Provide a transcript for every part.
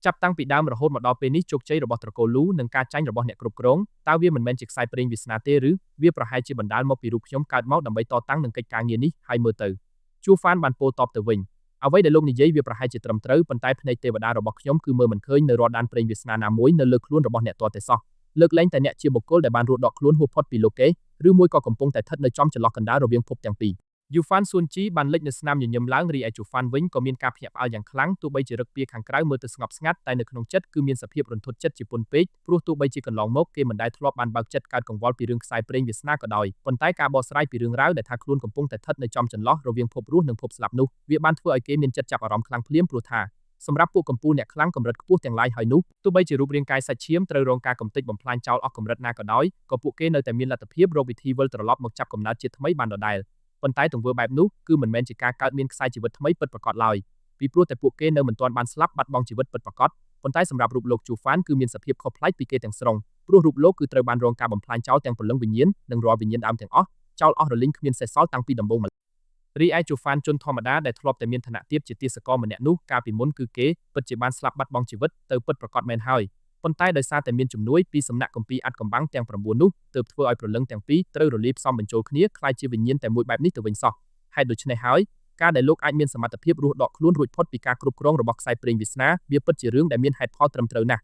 ចាប់តាំងពីដើមរហូតមកដល់ពេលនេះជោគជ័យរបស់ត្រកូលលូនិងការចាញ់របស់អ្នកគ្រប់គ្រងតើវាមិនមែនជាខ្សែព្រេងវាសនាទេឬវាប្រហែលជាបណ្ដាលមកពីរូបខ្ញុំកើតមកដើម្បីតតាំងនឹងកិច្ចការងារនេះហើយមើលទៅជួហ្វានបានពោលតបទៅវិញអ្វីដែលលោកនិយាយវាប្រហែលជាត្រឹមត្រូវប៉ុន្តែភ្នែកទេវតារបស់ខ្ញុំគឺមើលមិនឃើញនៅរាល់ដានព្រេងវាសនាណាមួយនៅលើខ្លួនរបស់អ្នកទាល់តែសោះលើកលែងតែអ្នកជាបុគ្គលដែលបានរស់ដកខ្លួនហួសផុតពីលោកគេឬមួយក៏កំពុងតែស្ថិតនៅចំចន្លោះកណ្ដាលរវាងភពទាំងពីរយូហ្វានស៊ួនជីបានលេចនៅស្នាមញញឹមឡើងរីឯជូហ្វានវិញក៏មានការភ្ញាក់ផ្អើលយ៉ាងខ្លាំងទោះបីជារឹកពីខាងក្រៅមើលទៅស្ងប់ស្ងាត់តែនៅក្នុងចិត្តគឺមានសភាពរន្ធត់ចិត្តជាពន់ពេកព្រោះទោះបីជាកន្លងមកគេមិនដែលធ្លាប់បានបើកចិត្តកើតកង្វល់ពីរឿងខ្សែព្រេងវាសនាក៏ដោយប៉ុន្តែការបកស្រាយពីរឿងរ៉ាវដែលថាខ្លួនកំពុងតែស្ថិតនៅចំចន្លោះរវាងភពរស់និងភពស្លាប់នោះវាបានធ្វើឲ្យគេមានចិត្តចាប់អារម្មណ៍ខ្លាំងភ្លាមព្រោះថាសម្រាប់ពួកកំពូលអ្នកខ្លាំងកម្រិតខ្ពស់ទាំងឡាយហើយនោះទោះបីជារូបរាងកាយសាច់ឈាមត្រូវរងការកំទេចបំផ្លាញចោលអស់កម្រិតណាក៏ដោយក៏ពួកគេនៅតែមានលទ្ធភាពរកវិធីវិលត្រឡប់មកចាប់កំណើតជាតិថ្មីបានដដែលប៉ុន្តែទង្វើបែបនោះគឺមិនមែនជាការកើតមានខ្សែជីវិតថ្មីពិតប្រាកដឡើយពីព្រោះតែពួកគេនៅមិនទាន់បានស្លាប់បាត់បង់ជីវិតពិតប្រាកដប៉ុន្តែសម្រាប់រូបលោកជូហ្វានគឺមានសភាពខុសប្លែកពីគេទាំងស្រុងព្រោះរូបលោកគឺត្រូវបានរងការបំផ្លាញចោលទាំងព្រលឹងវិញ្ញាណនិងរាល់វិញ្ញាណដើមទាំងអស់ចោលអស់រលីងគ្មានសេសសល់តាំងពីដំបូងមករីឯជូហ្វានជនធម្មតាដែលធ្លាប់តែមានឋានៈទាបជាទាសករម្នាក់នោះកាលពីមុនគឺគេពិតជាបានស្លាប់បាត់បង់ជីវិតទៅពិតប្រាកដមែនហើយប៉ុន្តែដោយសារតែមានជំនួយពីសំណាក់គម្ពីរអាត់កំបាំងទាំង9នោះទើបធ្វើឲ្យព្រលឹងទាំងពីរត្រូវរលាយផ្សំបញ្ចូលគ្នាក្លាយជាវិញ្ញាណតែមួយបែបនេះទៅវិញសោះហេតុដូច្នេះហើយការដែលលោកអាចមានសមត្ថភាពរស់ដកខ្លួនរួចផុតពីការគ្រប់គ្រងរបស់ខ្សែព្រេងវាសនាវាពិតជារឿងដែលមានហេតុផលត្រឹមត្រូវណាស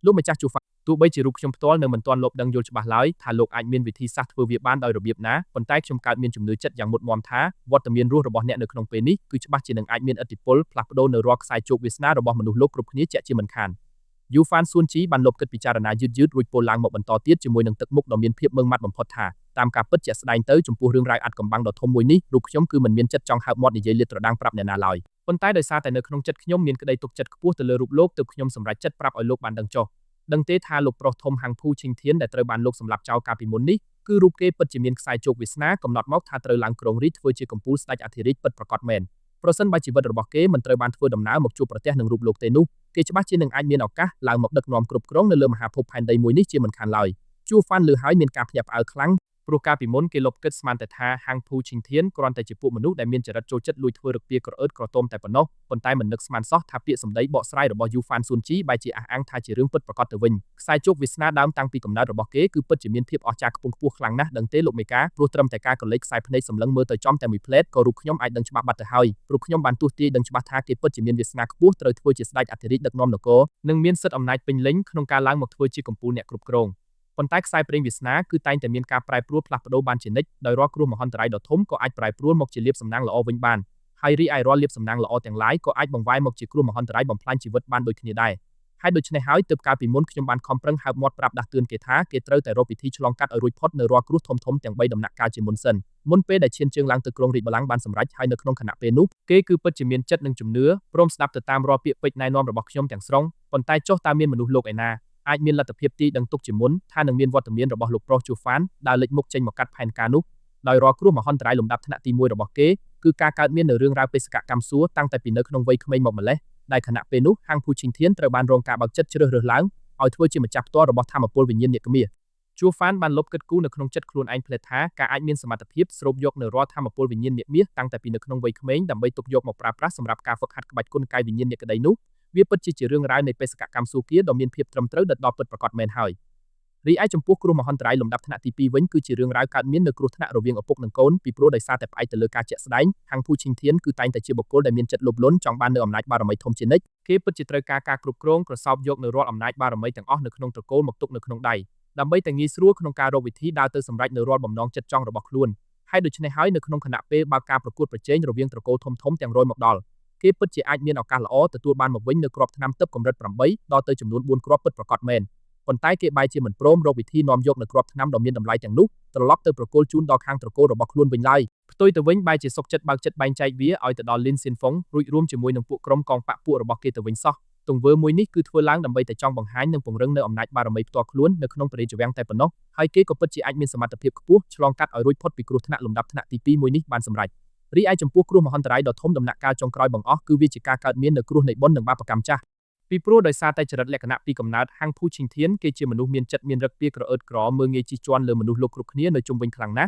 ់លោកម្ចាស់ជូហ្វានទោះបីជារូបខ្ញុំផ្ទាល់នៅមិនទាន់លបដឹងយល់ច្បាស់ឡើយថាលោកអាចមានវិធីសាស្ត្រធ្វើវាបានដោយរបៀបណាប៉ុន្តែខ្ញុំកើតមានជំនឿចិត្តយ៉ាងមុតមាំថាវត្តមានរស់របស់អ្នកនៅក្នុងពេលនេះគឺច្បាស់ជានឹងអាចមានឥទ្ធិពលផ្លាស់ប្ដូរនៅរាល់ខ្សែជោគវាសនារបស់មនុស្សលោកគ្រប់គ្នាជាក់ជាមិនខានយូហ្វានស៊ួនជីបានលបគិតពិចារណាយឺតៗរួចពោលឡើងមកបន្តទៀតជាមួយនឹងទឹកមុខដ៏មានភាពម៉ឺងម៉ាត់បំផុតថាតាមការពិតជាក់ស្ដែងទៅចំពោះរឿងរ៉ាវអាត់កំបាំងដ៏ធំមួយនេះរូបខ្ញុំគឺមិនមានចិត្តចង់ហើបមាត់និយាយលាតត្រដាងប្រាប់អ្នកណាឡើយប៉ុន្តែដោយសារតែនៅក្នុងចិត្តខ្ញុំមានក្តីទុកចិត្តខ្ពស់ទៅលើរូបលោកទើបខ្ញុំសម្រេចចិត្តប្រាប់ឲ្យលោកបានដឹងចុះដឹងទេថាលោកប្រុសធំហាងភូឈីងធានដែលត្រូវបានលោកសម្លាប់ចោលកាលពីមុននេះគឺរូបគេពិតជាមានខ្សែជោគវាសនាកំណត់មកថាត្រូវឡើងគ្រងរាជ្យធ្វើជាកំពូលស្ដេចអធិរាជពិតប្រាកដមែនប្រសិនបើជីវិតរបស់គេមិនត្រូវបានធ្វើដំណើរមកជួបប្រទះនឹងរូបលោកទេនោះគេច្បាស់ជានឹងអាចមានឱកាសឡើងមកដឹកនាំគ្រប់គ្រងនៅលើមហាភពផែនដីមួយនេះជាមិនខានឡើយជួហ្វានលឺហើយមានការភ្ញាក់ផ្អើលខ្លាំងព្រោះកាលពីមុនគេលបគិតស្មានតែថាហាងភូឈីងធានគ្រាន់តែជាពួកមនុស្សដែលមានចរិតចូលចិត្តលួចធ្វើរឹកពីក្រអឺតក្រទមតែប៉ុណ្ណោះប៉ុន្តែមិននឹកស្មានសោះថាពាក្យសម្ដីបកស្រាយរបស់យូហ្វានស៊ុនជីបែរជាអះអាងថាជារឿងពិតប្រាកដទៅវិញខ្សែជោគវាសនាដើមតាំងពីកំណើតរបស់គេគឺពិតជាមានភាពអស្ចារ្យខ្ពង់ខ្ពស់ខ្លាំងណាស់ដឹងទេលោកមេកាព្រោះត្រឹមតែការកលេចខ្សែភ្នែកសម្លឹងមើលទៅចំតែមួយផ្លែតក៏រូបខ្ញុំអាចដឹងច្បាស់បាត់ទៅហើយព្រោះខ្ញុំបានទស្សន៍ទាយដឹងច្បាស់ថាគេពិតជាមានវាសនាខ្ពស់ត្រូវធ្វើជាស្ដេចអធិរាជដឹកនាំនគរនិងមានសិទ្ធិអំណាចពេញលេញក្នុងការឡើងមកធ្វើជាកំពូលអ្នកគ្រប់គ្រងប៉ុន្តែខ្សែព្រេងវាសនាគឺតែងតែមានការប្រែប្រួលផ្លាស់ប្ដូរបានជានិច្ចដោយរាល់គ្រោះមហន្តរាយដ៏ធំក៏អាចប្រែប្រួលមកជាលាភសំណាងល្អវិញបានហើយរីឯរាល់លាភសំណាងល្អទាំងឡាយក៏អាចបង្វែរមកជាគ្រោះមហន្តរាយបំផ្លាញជីវិតបានដូចគ្នាដែរហើយដូច្នេះហើយទើបកាលពីមុនខ្ញុំបានខំប្រឹងហើបមាត់ប្រាប់ដាស់តឿនគេថាគេត្រូវតែរកវិធីឆ្លងកាត់ឲ្យរួចផុតនៅរាល់គ្រោះធំៗទាំង3ដំណាក់កាលជាមុនសិនមុនពេលដែលឈានជើងឡើងទៅគ្រងរាជបល្ល័ង្កបានសម្រេចហើយនៅក្នុងខណៈពេលនោះគេគឺពិតជាមានចិត្តនិងជំនឿព្រមស្ដាប់ទៅតាមរាល់ពាក្យពេចន៍ណែនាំរបស់ខ្ញុំទាំងស្រុងប៉ុន្តែចុះតើមានមនុស្សលោកឯណាអាចមានលទ្ធភាពទីដឹងទុកជាមុនថានឹងមានវត្តមានរបស់លោកប្រុសជូហ្វានដើរលេចមុខចេញមកកាត់ផែនការនោះដោយរាល់គ្រោះមហន្តរាយលំដាប់ថ្នាក់ទី1របស់គេគឺការកើតមាននៅរឿងរ៉ាវបេសកកម្មសួរតាំងតែពីនៅក្នុងវ័យក្មេងមកម្លេះដែលខណៈពេលនោះហាងភូឈីងធានត្រូវបានរងការបើកចិត្តជ្រើសរើសឡើងឲ្យធ្វើជាម្ចាស់ផ្ទាល់របស់ធម្មពលវិញ្ញាណនាគមាជូហ្វានបានលបគិតគូរនៅក្នុងចិត្តខ្លួនឯងផ្លែថាការអាចមានសមត្ថភាពស្រូបយកនៅរាល់ធម្មពលវិញ្ញាណនាគមាតាំងតែពីនៅក្នុងវ័យក្មេងដើម្បីទុកយកមកប្រើប្រាស់សម្រាប់ការហ្វឹកហាត់ក្បាច់គុណកាយវិញ្ញាណនាគដីនោះវាពិតជារឿងរ៉ាវនៃបេសកកម្មសួគាដ៏មានភាពត្រឹមត្រូវដិតដល់ពិតប្រាកដមែនហើយរីឯចំពោះគ្រោះមហន្តរាយលំដាប់ថ្នាក់ទី2វិញគឺជារឿងរ៉ាវកើតមាននៅគ្រោះថ្នាក់រវាងឪពុកនិងកូនពីព្រោះដោយសារតែផ្អែកទៅលើការជាក់ស្ដែងហាងភូឈីងធានគឺតែងតែជាបុគ្គលដែលមានចិត្តលោភលន់ចង់បាននូវអំណាចបារមីធំជានិច្ចគេពិតជាត្រូវការគ្រប់គ្រងក្រសោបយកនៅរាល់អំណាចបារមីទាំងអស់នៅក្នុងត្រកូលមកទុកនៅក្នុងដៃដើម្បីតែងាយស្រួលក្នុងការរកវិធីដើរទៅសម្រេចនៅរាល់បំណងចិត្តចង់របស់ខ្លួនហើយដូច្នេះហើយនៅក្នុងខណៈពេលបើការប្រកួតប្រជែងរវាងត្រកូលធំៗទាំង100មកដល់គេពិតជាអាចមានឱកាសល្អទទួលបានមកវិញនៅគ្រាប់ថ្នាំទឹកកម្រិត8ដល់ទៅចំនួន4គ្រាប់ពិតប្រាកដមែនប៉ុន្តែគេបែរជាមិនព្រមរកវិធីនាំយកនៅគ្រាប់ថ្នាំដ៏មានតម្លៃទាំងនោះត្រឡប់ទៅប្រគល់ជូនដល់ខាងត្រកូលរបស់ខ្លួនវិញឡើយផ្ទុយទៅវិញបែរជាសុកចិត្តបើកចិត្តបែងចែកវាឲ្យទៅដល់លីនស៊ៀនហ្វុងរួចរួមជាមួយនឹងពួកក្រុមកងបកពួករបស់គេទៅវិញសោះទង្វើមួយនេះគឺធ្វើឡើងដើម្បីតែចង់បង្ហាញនិងពង្រឹងនៅអំណាចបារមីផ្ទាល់ខ្លួននៅក្នុងព្រះរាជវាំងតែប៉ុណ្ណោះហើយគេក៏ពិតជាអាចមានសមត្ថភាពខ្ពស់ឆ្លងកាត់ឲ្យរួចផុតពីគ្រោះថ្នាក់លំដាប់ថ្នាក់ទី2មួយនេះបានសម្រេចរីឯចំពោះគ្រោះមហន្តរាយដ៏ធំដំណាក់កាលចុងក្រោយបង្អស់គឺវាជាការកើតមាននៅគ្រោះនៃបុណ្យនិងបាបកម្មចាស់ពីព្រោះដោយសារតែចរិតលក្ខណៈពីកំណើតហាងភូឈីងធានគេជាមនុស្សមានចិត្តមានរឹកពីក្រអឺតក្រមើងងាយជិះជាន់លើមនុស្សលោកគ្រប់គ្នានៅជុំវិញខ្លាំងណាស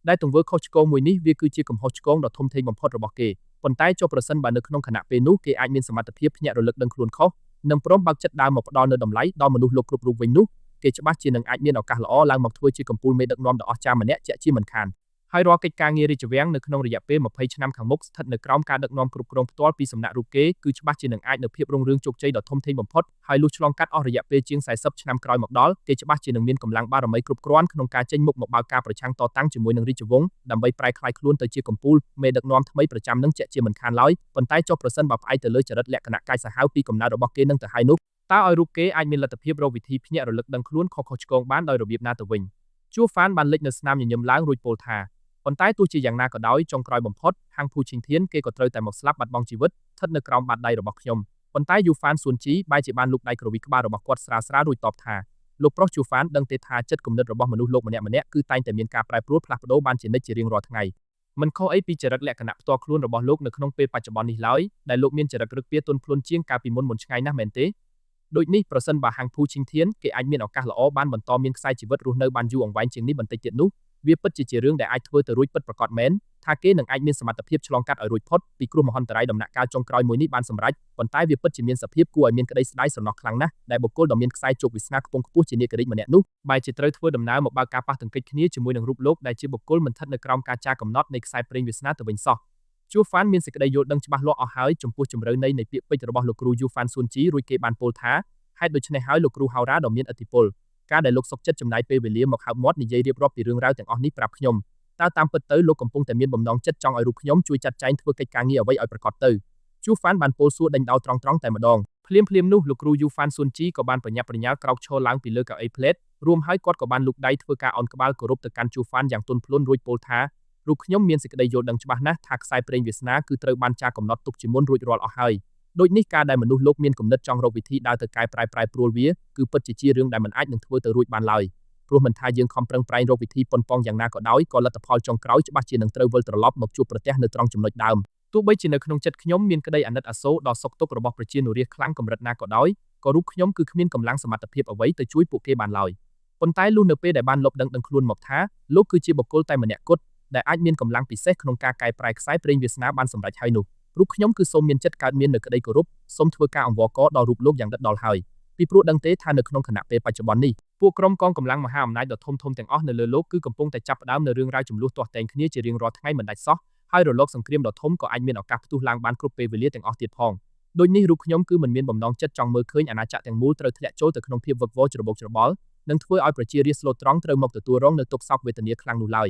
់ដែលទង្វើខុសឆ្គងមួយនេះវាគឺជាកំហុសឆ្គងដ៏ធំធេងបំផុតរបស់គេប៉ុន្តែចុះប្រសិនបើនៅក្នុងខណៈពេលនោះគេអាចមានសមត្ថភាពភ្ញាក់រលឹកដឹងខ្លួនខុស និងព្រមបើកចិត្តដើរមកផ្ដល់នូវតម្លៃដល់មនុស្សលោកគ្រប់រូបវិញនោះគេច្បាស់ជានឹងអាចមានឱកាសល្អឡើងមកធ្វើជាកំពូលមេដឹកនាំដ៏អស្ចារ្យម្នាក់ជាក់ជាមិនខានហើយរាល់កិច្ចការងាររាជវាំងនៅក្នុងរយៈពេល20ឆ្នាំខាងមុខស្ថិតនៅក្រោមការដឹកនាំគ្រប់គ្រងផ្ទាល់ពីសំណាក់រូបគេគឺច្បាស់ជានឹងអាចនៅភាពរុងរឿងជោគជ័យដ៏ធំធេងបំផុតហើយលុះឆ្លងកាត់អស់រយៈពេលជាង40ឆ្នាំក្រោយមកដល់គេច្បាស់ជានឹងមានកម្លាំងបារមីគ្រប់គ្រាន់ក្នុងការចេញមុខមកបើកការប្រឆាំងតតាំងជាមួយនឹងរាជវង្សដើម្បីប្រែក្លាយខ្លួនទៅជាកំពូលមេដឹកនាំថ្មីប្រចាំនឹងជាក់ជាមិនខានឡើយប៉ុន្តែចុះប្រសិនបើផ្អែកទៅលើចរិតលក្ខណៈកាយសាហាវពីកំណើតរបស់គេនឹងទៅហើយនោះតើឲ្យរូបគេអាចមានលទ្ធភាពរកវិធីភ្ញាក់រលឹកដឹងខ្លួនខុសៗឆ្គងបានដោយរបៀបណាទៅវិញជួហ្វានបានលេចនៅស្នាមញញឹមឡើងរួចពោលថាប៉ុន្តែទោះជាយ៉ាងណាក៏ដោយចុងក្រោយបំផុតហាងភូឈីងធានគេក៏ត្រូវតែមកស្លាប់បាត់បង់ជីវិតស្ថិតនៅក្រោមបាតដៃរបស់ខ្ញុំប៉ុន្តែយូហ្វានសួនជីបែរជាបានលូកដៃក្រវីក្បាលរបស់គាត់ស្រាលៗរួចតបថាលោកប្រុសជូហ្វានដឹងទេថាចិត្តគំនិតរបស់មនុស្សលោកម្នាក់ៗគឺតែងតែមានការប្រែប្រួលផ្លាស់ប្ដូរបានជានិច្ចជារៀងរាល់ថ្ងៃមិនខុសអីពីចរិតលក្ខណៈផ្ទាល់ខ្លួនរបស់លោកនៅក្នុងពេលបច្ចុប្បន្ននេះឡើយដែលលោកមានចរិតរឹកពាទន់ភ្លន់ជាងកាលពីមុនឆ្ងាយណាស់មែនទេដូចនេះប្រសិនបើហាងភូឈីងធានគេអាចមានឱកាសល្អបានបន្តមានខ្សែជីវិតរស់នៅបានយូរអង្វែងជាងនេះបន្តិចទៀតនោះវាពិតជារឿងដែលអាចធ្វើទៅរួចពិតប្រាកដមែនថាគេនឹងអាចមានសមត្ថភាពឆ្លងកាត់ឲ្យរួចផុតពីគ្រោះមហន្តរាយដំណាក់កាលចុងក្រោយមួយនេះបានសម្រេចប៉ុន្តែវាពិតជាមានសភាពគួរឲ្យមានក្តីស្ដាយស្រណោះខ្លាំងណាស់ដែលបុគ្គលដ៏មានខ្សែជោគវាសនាខ្ពង់ខ្ពស់ជានាគរិចម្នាក់នោះបែរជាត្រូវធ្វើដំណើរមកបើកការប៉ះទង្គិចគ្នាជាមួយនឹងរូបលោកដែលជាបុគ្គលមិនស្ថិតនៅក្រោមការចារកំណត់នៃខ្សែព្រេងវាសនាទៅវិញសោះជួហ្វានមានសេចក្តីយល់ដឹងច្បាស់លាស់អស់ហើយចំពោះជម្រៅនៃពាក្យពេចន៍របស់លោកគ្រូយូហ្វានស៊ុនជីរួចគេបានពោលថាហេតុដូច្នេះហើយលោកគ្រូហៅរ៉ាដ៏មានឥទ្ធិពលការដែលលោកសុកចិត្តចំណាយពេលវេលាមកហើបមាត់និយាយរៀបរាប់ពីរឿងរ៉ាវទាំងអស់នេះប្រាប់ខ្ញុំតើតាមពិតទៅលោកកំពុងតែមានបំណងចិត្តចង់ឲ្យរូបខ្ញុំជួយចាត់ចែងធ្វើកិច្ចការងារអ្វីឲ្យប្រកបទៅជូហ្វានបានពោលសួរដេញដោលត្រង់តែម្ដងភ្លាមនោះលោកគ្រូយូហ្វានស៊ុនជីក៏បានប្រញាប់ប្រញាល់ក្រោកឈរឡើងពីលើកៅអីផ្លេតរួមហើយគាត់ក៏បានលូកដៃធ្វើការអោនក្បាលគោរពទៅកាន់ជូហ្វានយ៉ាងទន់ភ្លន់រួចពោលថារូបខ្ញុំមានសេចក្តីយល់ដឹងច្បាស់ណាស់ថាខ្សែព្រេងវាសនាគឺត្រូវបានចារកំណត់ទុកជាមុនរួចរាល់អស់ហើយដូចនេះការដែលមនុស្សលោកមានគំនិតចង់រកវិធីដើរទៅកែប្រែប្រួលវាគឺពិតជារឿងដែលមិនអាចនឹងធ្វើទៅរួចបានឡើយព្រោះមិនថាយើងខំប្រឹងប្រែងរកវិធីប៉ុនប៉ងយ៉ាងណាក៏ដោយក៏លទ្ធផលចុងក្រោយច្បាស់ជានឹងត្រូវវិលត្រឡប់មកជួបប្រទះនៅត្រង់ចំណុចដើមទោះបីជានៅក្នុងចិត្តខ្ញុំមានក្តីអាណិតអាសូរដល់សុខទុក្ខរបស់ប្រជានុរាស្ត្រខ្លាំងកម្រិតណាក៏ដោយក៏រូបខ្ញុំគឺគ្មានកម្លាំងសមត្ថភាពអ្វីទៅជួយពួកគេបានឡើយប៉ុន្តែលុះនៅពេលដែលបានលបដឹងខ្លួនមកថាលោកគឺជាបុគ្គលតែម្នាក់គត់ដែលអាចមានកម្លាំងពិសេសក្នុងការកែប្រែខ្សែព្រេងវាសនាបានសម្រេចហើយនោះរូបខ្ញុំគឺសូមមានចិត្តកើតមាននៅក្តីគោរពសូមធ្វើការអង្វរករដល់រូបលោកយ៉ាងដិតដល់ហើយពីព្រោះដឹងទេថានៅក្នុងគណៈពេលបច្ចុប្បន្ននេះពួកក្រុមកងកម្លាំងមហាអំណាចដ៏ធំទាំងអស់នៅលើលោកគឺកំពុងតែចាប់ផ្ដើមនៅរឿងរ៉ាវចំនួនទាស់តែងគ្នាជារៀងរាល់ថ្ងៃមិនដាច់សោះហើយរលកសង្គ្រាមដ៏ធំក៏អាចមានឱកាសផ្ទុះឡើងបានគ្រប់ពេលវេលាទាំងអស់ទៀតផងដូចនេះរូបខ្ញុំគឺមិនមានបំណងចិត្តចង់មើលឃើញអាណាចក្រទាំងមូលត្រូវធ្លាក់ចូលទៅក្នុងភាពវឹកវរច្របូកច្របល់និងធ្វើឲ្យប្រជារាស្ត្រស្លូតត្រង់ត្រូវមកទទួលរងនៅទុក្ខសោកវេទនាខ្លាំងនោះឡើយ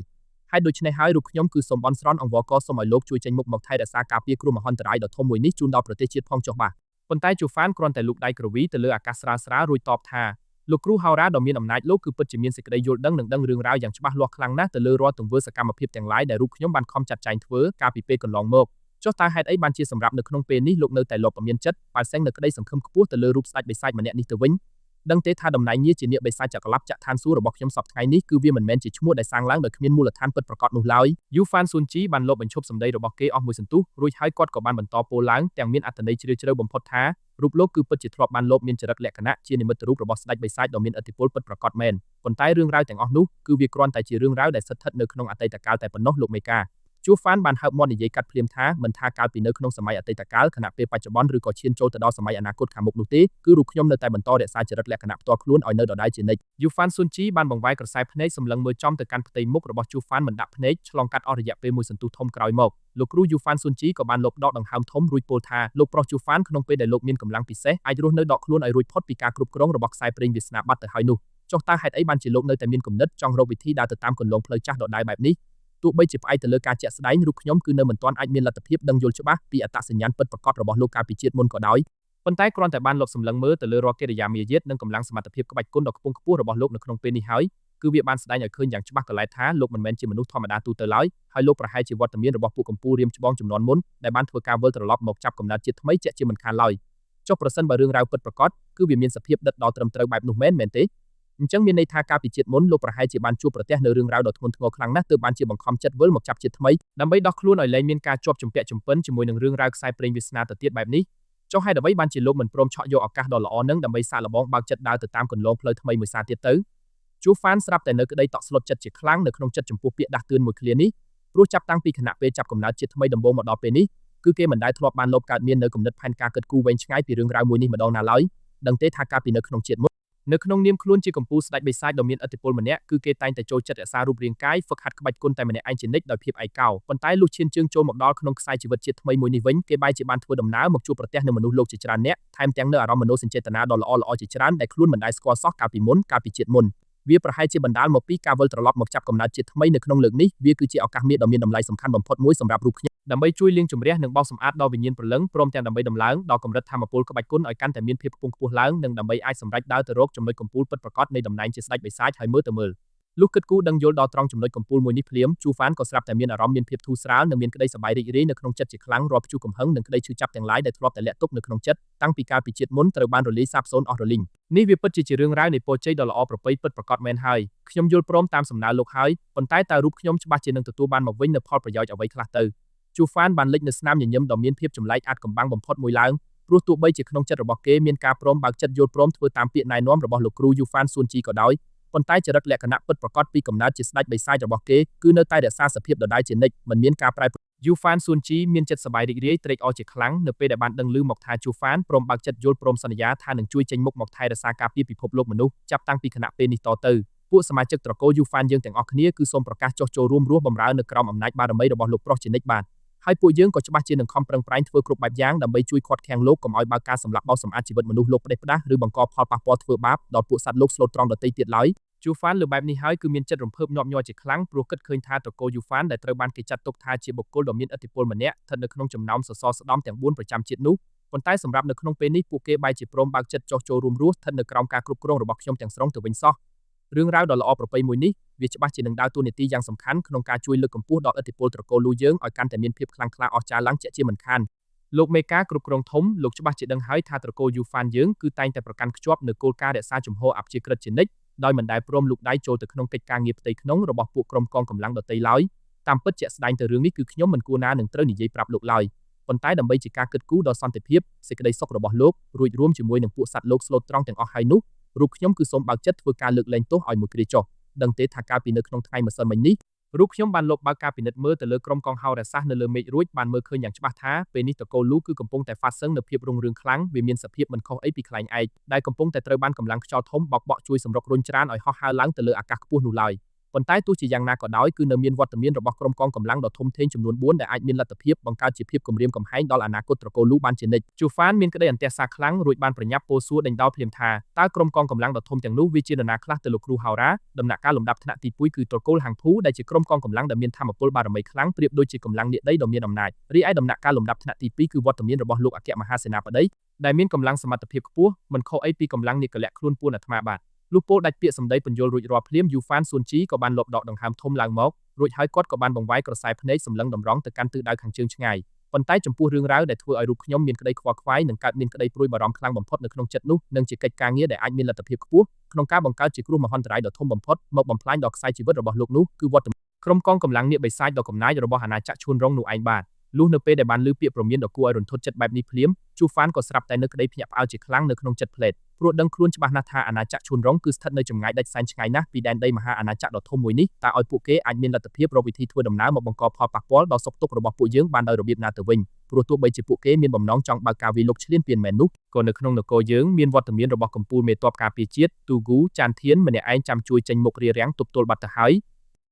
ហើយដូច្នេះហើយរូបខ្ញុំគឺសូមបន់ស្រន់អង្វរករសូមឲ្យលោកជួយចេញមុខមកថែរក្សាការពារគ្រោះមហន្តរាយដ៏ធំមួយនេះជូនដល់ប្រទេសជាតិផងចុះបាទប៉ុន្តែជូហ្វានគ្រាន់តែលូកដៃក្រវីទៅលើអាកាសស្រាលរួចតបថាលោកគ្រូហៅរ៉ាដ៏មានអំណាចលោកគឺពិតជាមានសេចក្តីយល់ដឹងនិងដឹងរឿងរ៉ាវយ៉ាងច្បាស់លាស់ខ្លាំងណាស់ទៅលើរាល់ទង្វើសកម្មភាពទាំងឡាយដែលរូបខ្ញុំបានខំចាត់ចែងធ្វើកាលពីពេលកន្លងមកចុះតើហេតុអីបានជាសម្រាប់នៅក្នុងពេលនេះលោកនៅតែលបមានចិត្តប៉ាល់សែងនៅក្តីសង្ឃឹមខ្ពស់ទៅលើរូបស្ដេចបិសាចម្នាក់នេះទៅវិញដឹងទេថាតំណែងងារជានាគបិសាចចក្រឡប់ចក្រឋានសួគ៌របស់ខ្ញុំសប្តាហ៍នេះគឺវាមិនមែនជាឈ្មោះដែលសាងឡើងដោយគ្មានមូលដ្ឋានពិតប្រាកដនោះឡើយយូហ្វានស៊ុនជីបានលបបញ្ឈប់សម្ដីរបស់គេអស់មួយសន្ទុះរួចហើយគាត់ក៏បានបន្តពោលឡើងទាំងមានអត្ថន័យជ្រាលជ្រៅបំផុតថារូបលោកគឺពិតជាធ្លាប់បានលបមានចរិតលក្ខណៈជានិមិត្តរូបរបស់ស្ដេចបិសាចដ៏មានឥទ្ធិពលពិតប្រាកដមែនប៉ុន្តែរឿងរ៉ាវទាំងអស់នោះគឺវាគ្រាន់តែជារឿងរ៉ាវដែលស្ថិតនៅក្នុងអតីតកាលតែប៉ុណ្ណោះលោកមេកាជូហ្វានបានហើបមាត់និយាយកាត់ភ្លាមថាមិនថាកាលពីនៅក្នុងសម័យអតីតកាលខណៈពេលបច្ចុប្បន្នឬក៏ឈានចូលទៅដល់សម័យអនាគតខាងមុខនោះទេគឺរូបខ្ញុំនៅតែបន្តរក្សាចរិតលក្ខណៈផ្ទាល់ខ្លួនឲ្យនៅដដែលជានិច្ចយូហ្វានស៊ុនជីបានបង្វែរក្រសែភ្នែកសម្លឹងមើលចំទៅកាន់ផ្ទៃមុខរបស់ជូហ្វានមិនដាក់ភ្នែកឆ្លងកាត់អស់រយៈពេលមួយសន្ទុះធំក្រោយមកលោកគ្រូយូហ្វានស៊ុនជីក៏បានលបដកដង្ហើមធំរួចពោលថាលោកប្រុសជូហ្វានក្នុងពេលដែលលោកមានកម្លាំងពិសេសអាចរស់នៅដកខ្លួនឲ្យរួចផុតពីការគ្រប់គ្រងរបស់ខ្សែព្រេងវាសនាបាត់ទៅហើយនោះចុះតើហេតុអីបានជាលោកនៅតែមានគំនិតចង់រកវិធីដើរទៅតាមគន្លងផ្លូវចាស់ដដែលបែបនេះទោះបីជាផ្អែកទៅលើការជាក់ស្ដែងរូបខ្ញុំគឺនៅមិនទាន់អាចមានលទ្ធភាពដឹងយល់ច្បាស់ពីអត្តសញ្ញាណពិតប្រាកដរបស់លោកកាលពីជាតិមុនក៏ដោយប៉ុន្តែគ្រាន់តែបានលបសម្លឹងមើលទៅលើរាល់កិរិយាមារយាទនិងកម្លាំងសមត្ថភាពក្បាច់គុណដ៏ខ្ពង់ខ្ពស់របស់លោកនៅក្នុងពេលនេះហើយគឺវាបានស្ដែងឲ្យឃើញយ៉ាងច្បាស់កន្លែងថាលោកមិនមែនជាមនុស្សធម្មតាទូទៅឡើយហើយលោកប្រហែលជាវត្តមានរបស់ពួកកំពូលរៀមច្បងចំនួនមុនដែលបានធ្វើការវិលត្រឡប់មកចាប់កំណើតជាតិថ្មីជាក់ជាមិនខានឡើយចុះប្រសិនបើរឿងរ៉ាវពិតប្រាកដគឺវាមានសភាពដិតដល់ត្រឹមត្រូវបែបនោះមែនទេអញ្ចឹងមានន័យថាកាលពីជាតិមុនលោកប្រហែលជាបានជួបប្រទះនៅរឿងរ៉ាវដ៏ធ្ងន់ធ្ងរខ្លាំងណាស់ទើបបានជាបង្ខំចិត្តវិលមកចាប់ជាតិថ្មីដើម្បីដោះខ្លួនឲ្យលែងមានការជាប់ជំពាក់ជំពិនជាមួយនឹងរឿងរ៉ាវខ្សែព្រេងវាសនាទៅទៀតបែបនេះចុះហេតុអ្វីបានជាលោកមិនព្រមឆក់យកឱកាសដ៏ល្អនឹងដើម្បីសាកល្បងបើកចិត្តដើរទៅតាមគន្លងផ្លូវថ្មីមួយសារទៀតទៅជូហ្វានស្រាប់តែនៅក្តីតក់ស្លុតចិត្តជាខ្លាំងនៅក្នុងចិត្តចំពោះពាក្យដាស់តឿនមួយឃ្លានេះព្រោះចាប់តាំងពីគណៈពេលចាប់កំណើតជាតិថ្មីដំបូងមកដល់ពេលនេះ គឺគេមិនដែលធ្លាប់បានលបកើតមាននៅគំនិតផែនការគិតគូរវែងឆ្ងាយពីរឿងរ៉ាវមួយនេះម្ដងណាឡើយដឹងទេថាកាលពីនៅក្នុងជាតិមុននៅក្នុងនាមខ្លួនជាកំពូលស្ដេចបិសាចដ៏មានឥទ្ធិពលម្នាក់គឺគេតែងតែចូលចិត្តរក្សារូបរាងកាយហ្វឹកហាត់ក្បាច់គុណតែម្នាក់ឯងជានិច្ចដោយភាពឯកោប៉ុន្តែលុះឈានជើងចូលមកដល់ក្នុងខ្សែជីវិតជាតិថ្មីមួយនេះវិញគេបែរជាបានធ្វើដំណើរមកជួបប្រទះនឹងមនុស្សលោកជាច្រើនអ្នកថែមទាំងនៅអារម្មណ៍មនោសញ្ចេតនាដ៏ល្អៗជាច្រើនដែលខ្លួនមិនដែលស្គាល់សោះកាលពីជាតិមុនវាប្រហែលជាបណ្ដាលមកពីការវិលត្រឡប់មកចាប់កំណើតជាតិថ្មីនៅក្នុងលើកនេះវាគឺជាឱកាសមាសដ៏មានតម្លៃសំខាន់បំផុតមួយសម្រាប់រូបខ្ញុំដើម្បីជួយលាងជម្រះនិងបោសសម្អាតដល់វិញ្ញាណព្រលឹងព្រមទាំងដើម្បីដំឡើងដល់កម្រិតថាមពលក្បាច់គុណឲ្យកាន់តែមានភាពខ្ពង់ខ្ពស់ឡើងនិងដើម្បីអាចសម្រេចដើរទៅរកចំណុចកំពូលពិតប្រាកដនៃតំណែងជាស្ដេចបិសាចហើយមើលលុះគិតគូរដឹងយល់ដល់ត្រង់ចំណុចកំពូលមួយនេះភ្លាមជូហ្វានក៏ស្រាប់តែមានអារម្មណ៍មានភាពធូរស្រាលនិងមានក្តីសប្បាយរីករាយនៅក្នុងចិត្តជាខ្លាំងរាល់ព្យុះកំហឹងនិងក្តីឈឺចាប់ទាំងឡាយដែលធ្លាប់តែលាក់ទុកនៅក្នុងចិត្តតាំងពីកាលពីជាតិមុនត្រូវបានរលាយសាបសូន្យអស់រលីងនេះវាពិតជារឿងរ៉ាវនៃពរជ័យដ៏ល្អប្រពៃពិតប្រាកដមែនហើយខ្ញុំយល់ព្រមតាមសំណើលោកហើយប៉ុន្តែតើរូបខ្ញុំច្បាស់ជានឹងទទួលបានមកវិញនូវផលប្រយោជន៍អ្វីខ្លះទៅជូហ្វានបានលេចនៅស្នាមញញឹមដ៏មានភាពចម្លែកអាចកំបាំងបំផុតមួយឡើងព្រោះទោះបីជាក្នុងចិត្តរបស់គេមានការព្រមបើកចិត្តយល់ព្រមធ្វើតាមពាក្យណែនាំរបស់លោកគ្រូយូហ្វានសួនជីក៏ដោយប៉ុន្តែចរិតលក្ខណៈពិតប្រាកដពីកំណើតជាស្ដេចបិសាចរបស់គេគឺនៅតែរក្សាសភាពដដែលជានិច្ចមិនមានការប្រែប្រួលយូហ្វានសួនជីមានចិត្តសប្បាយរីករាយត្រេកអរជាខ្លាំងនៅពេលដែលបានដឹងឮមកថាជូហ្វានព្រមបើកចិត្តយល់ព្រមសន្យាថានឹងជួយចេញមុខមកថែរក្សាការពារពិភពលោកមនុស្សចាប់តាំងពីខណៈពេលនេះតទៅពួកសមាជិកត្រកូលយូហ្វានយើងទាំងអស់គ្នាគឺសូមប្រកាសចុះចូលរួមរស់បម្រើនៅក្រោមអំណាចបារមីរបស់លោកប្រុសជានិច្ចបាទហើយពួកយើងក៏ច្បាស់ជានឹងខំប្រឹងប្រែងធ្វើគ្រប់បែបយ៉ាងដើម្បីជួយឃាត់ឃាំងលោកកុំឲ្យបើកការសម្លាប់បោសសម្អាតជីវិតមនុស្សលោកផ្ដេសផ្ដាសឬបង្កផលប៉ះពាល់ធ្វើបាបដល់ពួកសត្វលោកស្លូតត្រង់ដទៃទៀតឡើយជូហ្វានលើបែបនេះហើយគឺមានចិត្តរំភើបញាប់ញ័រជាខ្លាំងព្រោះគិតឃើញថាត្រកូលយូហ្វានដែលត្រូវបានគេចាត់ទុកថាជាបុគ្គលដ៏មានឥទ្ធិពលម្នាក់ស្ថិតនៅក្នុងចំណោមសសរស្តម្ភទាំង4ប្រចាំជាតិនោះប៉ុន្តែសម្រាប់នៅក្នុងពេលនេះពួកគេបែរជាព្រមបើកចិត្តចុះចូលរួមរស់ស្ថិតនៅក្រោមការគ្រប់គ្រងរបស់ខ្ញុំទាំងស្រុងទៅវិញសោះរឿងរ៉ាវដ៏ល្អប្រពៃមួយនេះវាច្បាស់ជានឹងដើរតួនាទីយ៉ាងសំខាន់ក្នុងការជួយលើកកម្ពស់ដល់ឥទ្ធិពលត្រកូលលូយើងឲ្យកាន់តែមានភាពខ្លាំងក្លាអស្ចារ្យឡើងជាក់ជាមិនខានលោកមេការគ្រប់គ្រងធំលោកច្បាស់ជាដឹងហើយថាត្រកូលយូហ្វានយើងគឺតែងតែប្រកាន់ខ្ជាប់នូវគោលការណ៍រក្សាជំហរអព្យាក្រឹតជានិច្ចដោយមិនដែលព្រមលូកដៃចូលទៅក្នុងកិច្ចការងារផ្ទៃក្នុងរបស់ពួកក្រុមកងកម្លាំងដទៃឡើយតាមពិតជាក់ស្ដែងទៅរឿងនេះគឺខ្ញុំមិនគួរណានឹងត្រូវនិយាយប្រាប់លោកឡើយប៉ុន្តែដើម្បីជាការគិតគូរដល់សន្តិភាពសេចក្តីសុខរបស់លោករួចរួមជាមួយនឹងពួកសត្វលោកស្លូតត្រង់ទាំងអស់ហើយនោះរូបខ្ញុំគឺសូមបើកចិត្តធ្វើការលើកលែងទោសឲ្យមួយគ្រាចុះដឹងទេថាកាលពីនៅក្នុងថ្ងៃម្សិលមិញនេះរូបខ្ញុំបានលបបើកការពិនិត្យមើលទៅលើក្រុមកងហោរាសាសនៅលើមេឃរួចបានមើលឃើញយ៉ាងច្បាស់ថាពេលនេះត្រកូលលូគឺកំពុងតែហ្វាត់សឹងនៅភាពរុងរឿងខ្លាំងវាមានសភាពមិនខុសអីពីខ្លែងឯកដែលកំពុងតែត្រូវបានកម្លាំងខ្យល់ធំបោកបក់ជួយសម្រុករុញច្រានឲ្យហោះហើរឡើងទៅលើអាកាសខ្ពស់នោះឡើយប៉ុន្តែទោះជាយ៉ាងណាក៏ដោយគឺនៅមានវត្តមានរបស់ក្រុមកងកម្លាំងដ៏ធំធេងចំនួន4ដែលអាចមានលទ្ធភាពបង្កើតជាភាពគំរាមកំហែងដល់អនាគតត្រកូលលូបានជានិច្ចជូហ្វានមានក្តីអន្ទះសារខ្លាំងរួចបានប្រញាប់ពោលសួរដេញដោលភ្លាមថាតើក្រុមកងកម្លាំងដ៏ធំទាំងនោះវាជានរណាខ្លះទៅលោកគ្រូហោរាដំណាក់កាលលំដាប់ថ្នាក់ទី2គឺត្រកូលហាងភូដែលជាក្រុមកងកម្លាំងដែលមានថាមពលបារមីខ្លាំងប្រៀបដូចជាកម្លាំងនាគដីដ៏មានអំណាចរីឯដំណាក់កាលលំដាប់ថ្នាក់ទី2គឺវត្តមានរបស់លោកអគ្គមហាសេនាបតីដែលមានកម្លាំងសមត្ថភាពខ្ពស់មិនខុសអីពីកម្លាំងនាគលៈខ្លួនពួនអាត្មាបាទលុះពោលដាច់ពាក្យសម្ដីពន្យល់រួចរាល់ភ្លាមយូហ្វានសួនជីក៏បានលបដកដង្ហើមធំឡើងមករួចហើយគាត់ក៏បានបង្វាយក្រសែភ្នែកសម្លឹងតម្រង់ទៅកាន់ទិសដៅខាងជើងឆ្ងាយប៉ុន្តែចំពោះរឿងរ៉ាវដែលធ្វើឲ្យរូបខ្ញុំមានក្តីខ្វល់ខ្វាយនិងកើតមានក្តីព្រួយបារម្ភខ្លាំងបំផុតនៅក្នុងចិត្តនោះនឹងជាកិច្ចការងារដែលអាចមានលទ្ធភាពខ្ពស់ក្នុងការបង្កើតជាគ្រោះមហន្តរាយដ៏ធំបំផុតមកបំផ្លាញដល់ខ្សែជីវិតរបស់លោកនោះគឺវត្តមានក្រុមកងកម្លាំងនាគបិសាចដ៏កំណាចរបស់អាណាចក្រឈួនរងនោះឯងបាទលុះនៅពេលដែលបានឮពាក្យព្រមានដ៏គួរឲ្យរន្ធត់ចិត្តបែបនេះភ្លាមជូហ្វានក៏ស្រាប់តែនឹកក្តីភ្ញាក់ផ្អើលជាខ្លាំងនៅក្នុងចិត្តភ្លេតព្រោះដឹងខ្លួនច្បាស់ណាស់ថាអាណាចក្រឈួនរងគឺស្ថិតនៅចម្ងាយដាច់សែនឆ្ងាយណាស់ពីដែនដីមហាអាណាចក្រដ៏ធំមួយនេះតើឲ្យពួកគេអាចមានលទ្ធភាពរកវិធីធ្វើដំណើរមកបង្កផលប៉ះពាល់ដល់សុខទុក្ខរបស់ពួកយើងបានដោយរបៀបណាទៅវិញព្រោះទោះបីជាពួកគេមានបំណងចង់បើកការវាយលុកឈ្លានពានមែននោះក៏នៅក្នុងនគរយើងមានវត្តមានរបស់កំពូលមេទ័ពការពារជាតិទូហ្គូចានធានម្នាក់ឯងចាំជួយចេញមុខរារាំងទប់ទល់បាត់ទៅហើយ